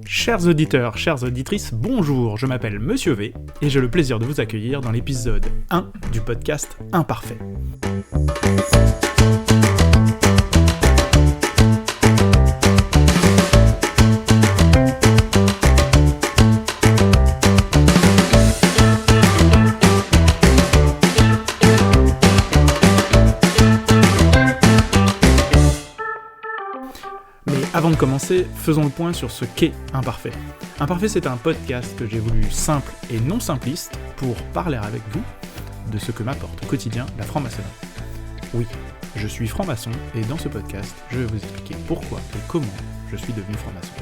Chers auditeurs, chères auditrices, bonjour, je m'appelle Monsieur V et j'ai le plaisir de vous accueillir dans l'épisode 1 du podcast Imparfait. Avant de commencer, faisons le point sur ce qu'est Imparfait. Imparfait, c'est un podcast que j'ai voulu simple et non simpliste pour parler avec vous de ce que m'apporte au quotidien la franc-maçonnerie. Oui, je suis franc-maçon et dans ce podcast, je vais vous expliquer pourquoi et comment je suis devenu franc-maçon.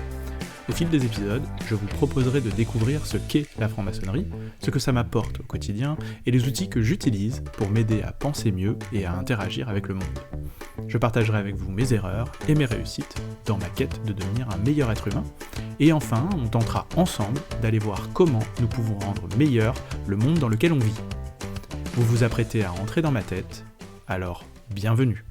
Au fil des épisodes, je vous proposerai de découvrir ce qu'est la franc-maçonnerie, ce que ça m'apporte au quotidien et les outils que j'utilise pour m'aider à penser mieux et à interagir avec le monde. Je partagerai avec vous mes erreurs et mes réussites dans ma quête de devenir un meilleur être humain. Et enfin, on tentera ensemble d'aller voir comment nous pouvons rendre meilleur le monde dans lequel on vit. Vous vous apprêtez à rentrer dans ma tête, alors bienvenue.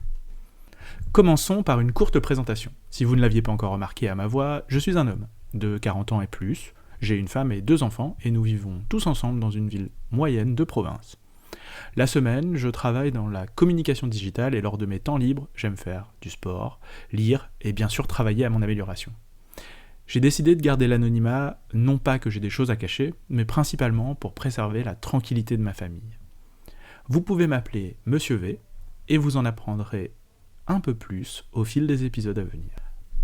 Commençons par une courte présentation. Si vous ne l'aviez pas encore remarqué à ma voix, je suis un homme de 40 ans et plus, j'ai une femme et 2 enfants et nous vivons tous ensemble dans une ville moyenne de province. La semaine, je travaille dans la communication digitale et lors de mes temps libres, j'aime faire du sport, lire et bien sûr travailler à mon amélioration. J'ai décidé de garder l'anonymat, non pas que j'ai des choses à cacher, mais principalement pour préserver la tranquillité de ma famille. Vous pouvez m'appeler Monsieur V et vous en apprendrez un peu plus au fil des épisodes à venir.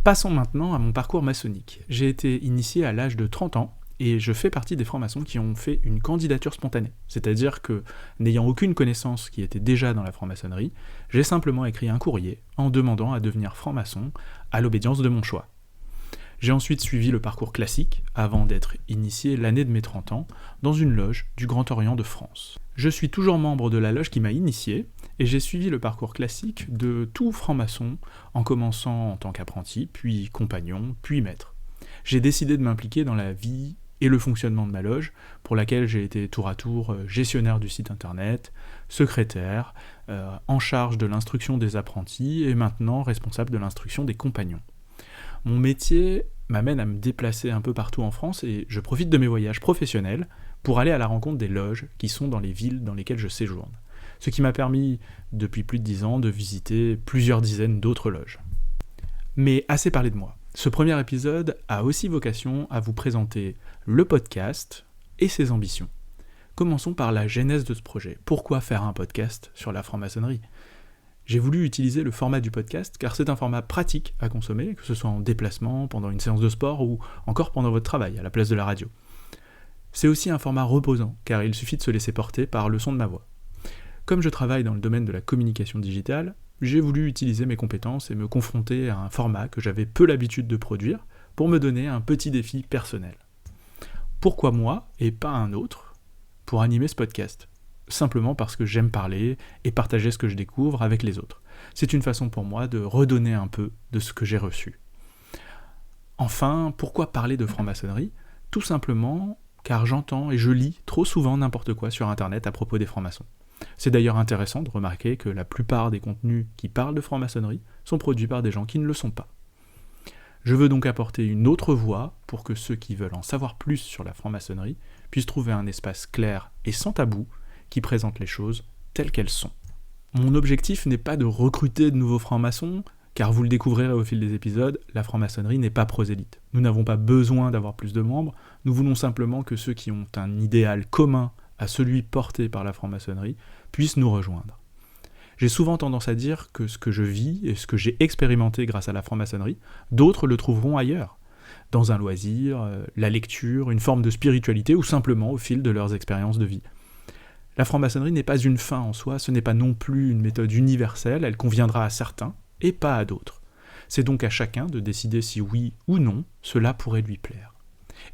Passons maintenant à mon parcours maçonnique. J'ai été initié à l'âge de 30 ans et je fais partie des francs-maçons qui ont fait une candidature spontanée. C'est-à-dire que, n'ayant aucune connaissance qui était déjà dans la franc-maçonnerie, j'ai simplement écrit un courrier en demandant à devenir franc-maçon à l'obédience de mon choix. J'ai ensuite suivi le parcours classique avant d'être initié l'année de mes 30 ans dans une loge du Grand Orient de France. Je suis toujours membre de la loge qui m'a initié et j'ai suivi le parcours classique de tout franc-maçon en commençant en tant qu'apprenti, puis compagnon, puis maître. J'ai décidé de m'impliquer dans la vie et le fonctionnement de ma loge, pour laquelle j'ai été tour à tour gestionnaire du site internet, secrétaire, en charge de l'instruction des apprentis et maintenant responsable de l'instruction des compagnons. Mon métier m'amène à me déplacer un peu partout en France et je profite de mes voyages professionnels pour aller à la rencontre des loges qui sont dans les villes dans lesquelles je séjourne. Ce qui m'a permis, depuis plus de 10 ans, de visiter plusieurs dizaines d'autres loges. Mais assez parlé de moi. Ce premier épisode a aussi vocation à vous présenter le podcast et ses ambitions. Commençons par la genèse de ce projet. Pourquoi faire un podcast sur la franc-maçonnerie ? J'ai voulu utiliser le format du podcast car c'est un format pratique à consommer, que ce soit en déplacement, pendant une séance de sport ou encore pendant votre travail, à la place de la radio. C'est aussi un format reposant car il suffit de se laisser porter par le son de ma voix. Comme je travaille dans le domaine de la communication digitale, j'ai voulu utiliser mes compétences et me confronter à un format que j'avais peu l'habitude de produire pour me donner un petit défi personnel. Pourquoi moi et pas un autre pour animer ce podcast ? Simplement parce que j'aime parler et partager ce que je découvre avec les autres. C'est une façon pour moi de redonner un peu de ce que j'ai reçu. Enfin, pourquoi parler de franc-maçonnerie ? Tout simplement car j'entends et je lis trop souvent n'importe quoi sur internet à propos des francs-maçons. C'est d'ailleurs intéressant de remarquer que la plupart des contenus qui parlent de franc-maçonnerie sont produits par des gens qui ne le sont pas. Je veux donc apporter une autre voix pour que ceux qui veulent en savoir plus sur la franc-maçonnerie puissent trouver un espace clair et sans tabou qui présente les choses telles qu'elles sont. Mon objectif n'est pas de recruter de nouveaux francs-maçons, car vous le découvrirez au fil des épisodes, la franc-maçonnerie n'est pas prosélyte. Nous n'avons pas besoin d'avoir plus de membres, nous voulons simplement que ceux qui ont un idéal commun à celui porté par la franc-maçonnerie puissent nous rejoindre. J'ai souvent tendance à dire que ce que je vis et ce que j'ai expérimenté grâce à la franc-maçonnerie, d'autres le trouveront ailleurs, dans un loisir, la lecture, une forme de spiritualité ou simplement au fil de leurs expériences de vie. La franc-maçonnerie n'est pas une fin en soi, ce n'est pas non plus une méthode universelle, elle conviendra à certains et pas à d'autres. C'est donc à chacun de décider si oui ou non cela pourrait lui plaire.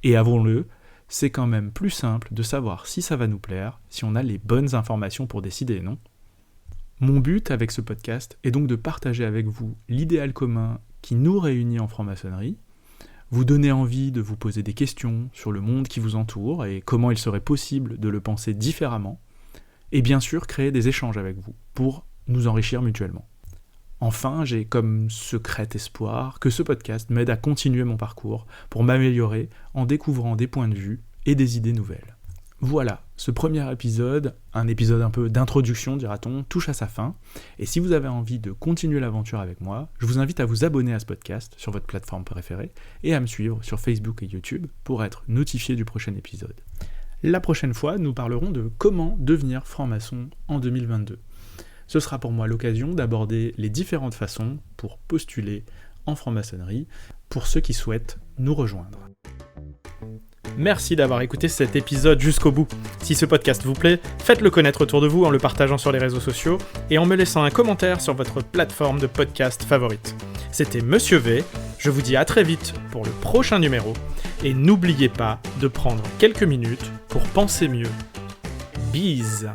Et avouons-le, c'est quand même plus simple de savoir si ça va nous plaire, si on a les bonnes informations pour décider, non ? Mon but avec ce podcast est donc de partager avec vous l'idéal commun qui nous réunit en franc-maçonnerie, vous donner envie de vous poser des questions sur le monde qui vous entoure et comment il serait possible de le penser différemment, et bien sûr créer des échanges avec vous pour nous enrichir mutuellement. Enfin, j'ai comme secret espoir que ce podcast m'aide à continuer mon parcours pour m'améliorer en découvrant des points de vue et des idées nouvelles. Voilà, ce premier épisode, un épisode un peu d'introduction dira-t-on, touche à sa fin. Et si vous avez envie de continuer l'aventure avec moi, je vous invite à vous abonner à ce podcast sur votre plateforme préférée et à me suivre sur Facebook et YouTube pour être notifié du prochain épisode. La prochaine fois, nous parlerons de comment devenir franc-maçon en 2022. Ce sera pour moi l'occasion d'aborder les différentes façons pour postuler en franc-maçonnerie pour ceux qui souhaitent nous rejoindre. Merci d'avoir écouté cet épisode jusqu'au bout. Si ce podcast vous plaît, faites-le connaître autour de vous en le partageant sur les réseaux sociaux et en me laissant un commentaire sur votre plateforme de podcast favorite. C'était Monsieur V, je vous dis à très vite pour le prochain numéro et n'oubliez pas de prendre quelques minutes pour penser mieux. Bise.